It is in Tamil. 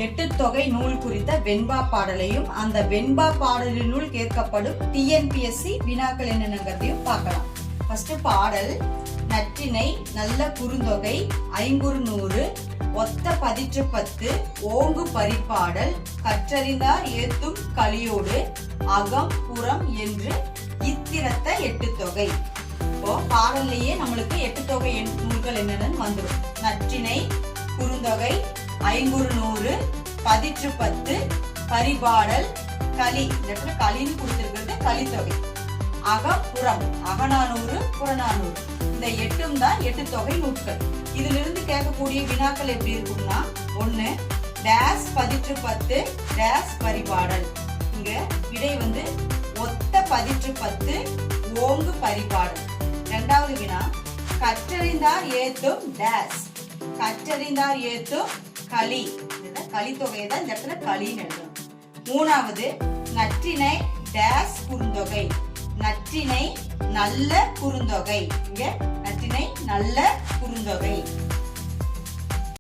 எட்டு தொகை நூல் குறித்த வெண்பா பாடலையும் அந்த வெண்பா பாடலினுள் கேட்கப்படும் டிஎன்பிஎஸ்சி வினாக்கள் என்னென்னங்கிறதையும் பார்க்கலாம். ஃபர்ஸ்ட் பாடல். நற்றினை நல்ல குறுந்தொகை ஐங்குறு நூறு ஒத்த பதிற்று 10 ஓங்கு பரிபாடல் கற்றறிந்தார் ஏத்தும் கலியோடு அகம் புறம் என்று இத்திரத்த எட்டு தொகை. இப்போ பாடல்லையே நம்மளுக்கு எட்டு தொகை நூல்கள் என்னன்னு வந்துடும். நற்றினை, குறுந்தொகை, ஐங்குறு நூறு, பதிற்று 10, பரிபாடல், களி. இந்த இடத்துல களின்னு கொடுத்திருக்கிறது கலித்தொகை. அகப்புறம், அகநானூறு, புறநானூறு. இந்த எட்டும் தான் எட்டு தொகை நூல்கள். இதுல இருந்து கேட்கக்கூடிய வினாக்கள் எப்படி இருக்கும்னா, 1 டேஸ் பதிற்று 10 டேஸ் பரிபாடல். இங்க விடை ஒத்த பதிற்று 10 ஓங்கு பரிபாடல். இரண்டாவது வினா, கற்றறிந்தார் ஏத்தும் டேஸ். கற்றறிந்தார் ஏத்தும் களி. களித்தொகையை தான் இந்த இடத்துல களின்னு எழுதணும். மூணாவது, நற்றினை டேஸ் குறுந்தொகை. நற்றினை நல்ல குறுந்தொகை. இங்க நற்றினை நல்ல குறுந்தொகை.